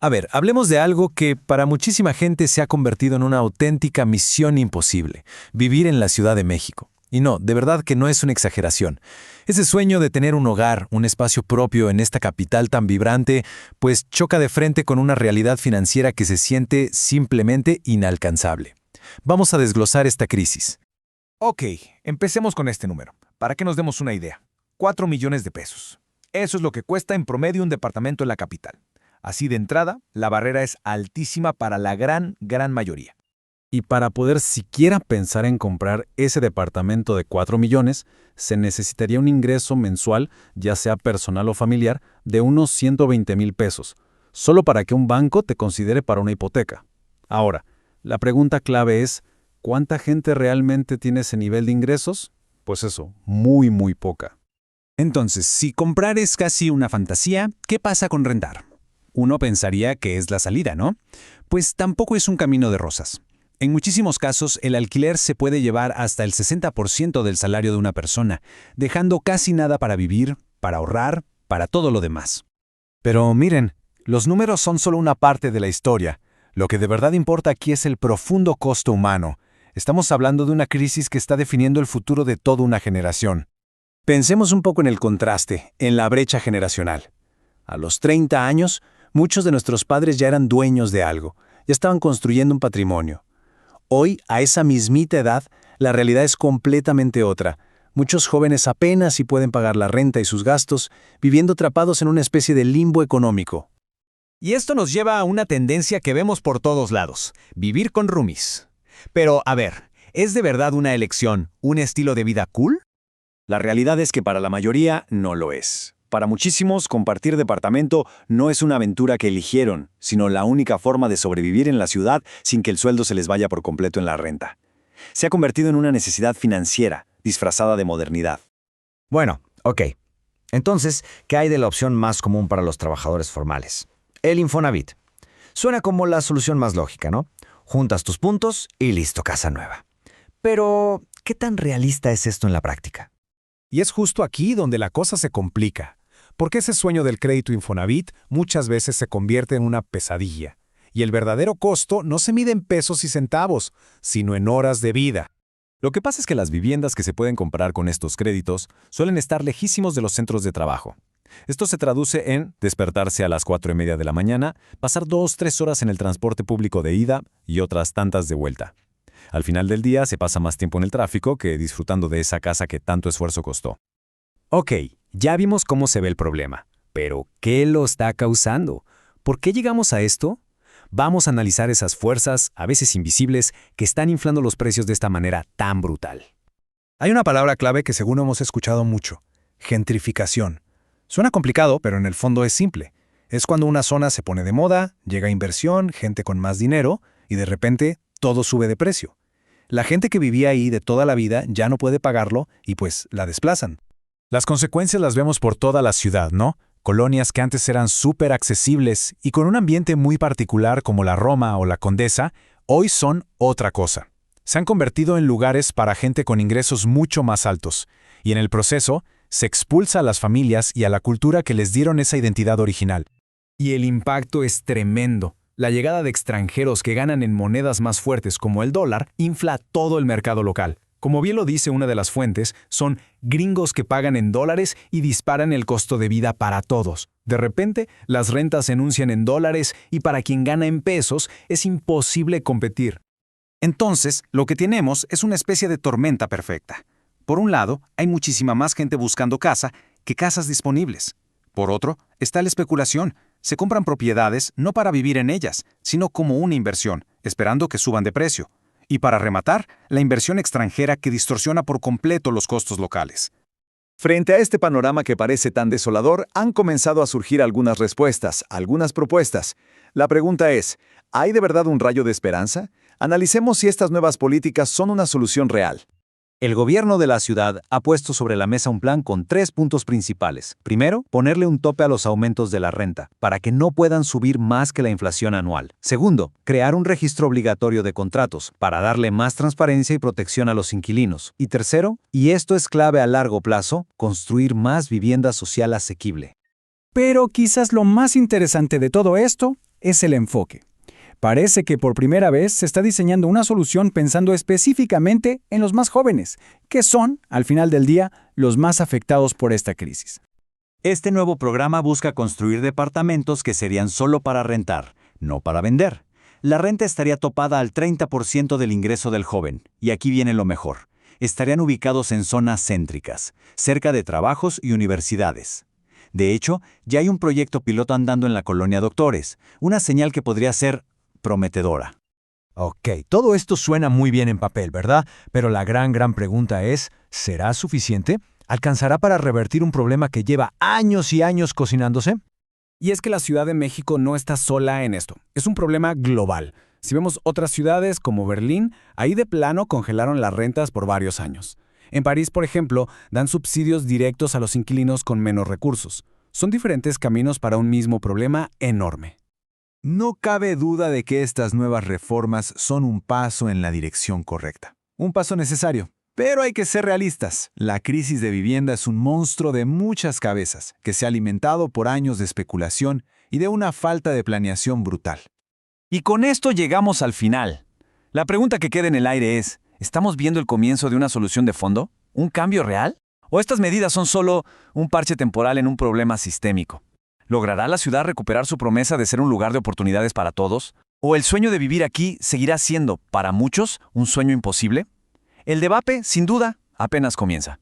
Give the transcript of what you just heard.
A ver, hablemos de algo que para muchísima gente se ha convertido en una auténtica misión imposible, vivir en la Ciudad de México. Y no, de verdad que no es una exageración. Ese sueño de tener un hogar, un espacio propio en esta capital tan vibrante, pues choca de frente con una realidad financiera que se siente simplemente inalcanzable. Vamos a desglosar esta crisis. Ok, empecemos con este número, para que nos demos una idea. 4 millones de pesos. Eso es lo que cuesta en promedio un departamento en la capital. Así de entrada, la barrera es altísima para la gran mayoría. Y para poder siquiera pensar en comprar ese departamento de 4 millones, se necesitaría un ingreso mensual, ya sea personal o familiar, de unos 120,000 pesos, solo para que un banco te considere para una hipoteca. Ahora, la pregunta clave es, ¿cuánta gente realmente tiene ese nivel de ingresos? Pues eso, muy poca. Entonces, si comprar es casi una fantasía, ¿qué pasa con rentar? Uno pensaría que es la salida, ¿no? Pues tampoco es un camino de rosas. En muchísimos casos, el alquiler se puede llevar hasta el 60% del salario de una persona, dejando casi nada para vivir, para ahorrar, para todo lo demás. Pero miren, los números son solo una parte de la historia. Lo que de verdad importa aquí es el profundo costo humano. Estamos hablando de una crisis que está definiendo el futuro de toda una generación. Pensemos un poco en el contraste, en la brecha generacional. A los 30 años, muchos de nuestros padres ya eran dueños de algo, ya estaban construyendo un patrimonio. Hoy, a esa mismita edad, la realidad es completamente otra. Muchos jóvenes apenas si pueden pagar la renta y sus gastos, viviendo atrapados en una especie de limbo económico. Y esto nos lleva a una tendencia que vemos por todos lados, vivir con roomies. Pero, a ver, ¿es de verdad una elección, un estilo de vida cool? La realidad es que para la mayoría no lo es. Para muchísimos, compartir departamento no es una aventura que eligieron, sino la única forma de sobrevivir en la ciudad sin que el sueldo se les vaya por completo en la renta. Se ha convertido en una necesidad financiera, disfrazada de modernidad. Bueno, ok. Entonces, ¿qué hay de la opción más común para los trabajadores formales? El Infonavit. Suena como la solución más lógica, ¿no? Juntas tus puntos y listo, casa nueva. Pero, ¿qué tan realista es esto en la práctica? Y es justo aquí donde la cosa se complica, porque ese sueño del crédito Infonavit muchas veces se convierte en una pesadilla, y el verdadero costo no se mide en pesos y centavos, sino en horas de vida. Lo que pasa es que las viviendas que se pueden comprar con estos créditos suelen estar lejísimos de los centros de trabajo. Esto se traduce en despertarse a las 4:30 de la mañana, pasar 2-3 horas en el transporte público de ida y otras tantas de vuelta. Al final del día se pasa más tiempo en el tráfico que disfrutando de esa casa que tanto esfuerzo costó. Ok, ya vimos cómo se ve el problema, pero ¿qué lo está causando? ¿Por qué llegamos a esto? Vamos a analizar esas fuerzas, a veces invisibles, que están inflando los precios de esta manera tan brutal. Hay una palabra clave que según hemos escuchado mucho: gentrificación. Suena complicado, pero en el fondo es simple. Es cuando una zona se pone de moda, llega inversión, gente con más dinero, y de repente todo sube de precio. La gente que vivía ahí de toda la vida ya no puede pagarlo y pues la desplazan. Las consecuencias las vemos por toda la ciudad, ¿no? Colonias que antes eran súper accesibles y con un ambiente muy particular como la Roma o la Condesa, hoy son otra cosa. Se han convertido en lugares para gente con ingresos mucho más altos, y en el proceso se expulsa a las familias y a la cultura que les dieron esa identidad original. Y el impacto es tremendo. La llegada de extranjeros que ganan en monedas más fuertes como el dólar infla todo el mercado local. Como bien lo dice una de las fuentes, son gringos que pagan en dólares y disparan el costo de vida para todos. De repente, las rentas se anuncian en dólares y para quien gana en pesos es imposible competir. Entonces, lo que tenemos es una especie de tormenta perfecta. Por un lado, hay muchísima más gente buscando casa que casas disponibles. Por otro, está la especulación. Se compran propiedades no para vivir en ellas, sino como una inversión, esperando que suban de precio. Y para rematar, la inversión extranjera que distorsiona por completo los costos locales. Frente a este panorama que parece tan desolador, han comenzado a surgir algunas respuestas, algunas propuestas. La pregunta es, ¿hay de verdad un rayo de esperanza? Analicemos si estas nuevas políticas son una solución real. El gobierno de la ciudad ha puesto sobre la mesa un plan con 3 puntos principales. Primero, ponerle un tope a los aumentos de la renta, para que no puedan subir más que la inflación anual. Segundo, crear un registro obligatorio de contratos, para darle más transparencia y protección a los inquilinos. Y tercero, y esto es clave a largo plazo, construir más vivienda social asequible. Pero quizás lo más interesante de todo esto es el enfoque. Parece que por primera vez se está diseñando una solución pensando específicamente en los más jóvenes, que son, al final del día, los más afectados por esta crisis. Este nuevo programa busca construir departamentos que serían solo para rentar, no para vender. La renta estaría topada al 30% del ingreso del joven, y aquí viene lo mejor. Estarían ubicados en zonas céntricas, cerca de trabajos y universidades. De hecho, ya hay un proyecto piloto andando en la colonia Doctores, una señal que podría ser prometedora. Ok, todo esto suena muy bien en papel, ¿verdad? Pero la gran pregunta es, ¿será suficiente? ¿Alcanzará para revertir un problema que lleva años y años cocinándose? Y es que la Ciudad de México no está sola en esto. Es un problema global. Si vemos otras ciudades como Berlín, ahí de plano congelaron las rentas por varios años. En París, por ejemplo, dan subsidios directos a los inquilinos con menos recursos. Son diferentes caminos para un mismo problema enorme. No cabe duda de que estas nuevas reformas son un paso en la dirección correcta. Un paso necesario. Pero hay que ser realistas. La crisis de vivienda es un monstruo de muchas cabezas, que se ha alimentado por años de especulación y de una falta de planeación brutal. Y con esto llegamos al final. La pregunta que queda en el aire es, ¿estamos viendo el comienzo de una solución de fondo? ¿Un cambio real? ¿O estas medidas son solo un parche temporal en un problema sistémico? ¿Logrará la ciudad recuperar su promesa de ser un lugar de oportunidades para todos? ¿O el sueño de vivir aquí seguirá siendo, para muchos, un sueño imposible? El debate, sin duda, apenas comienza.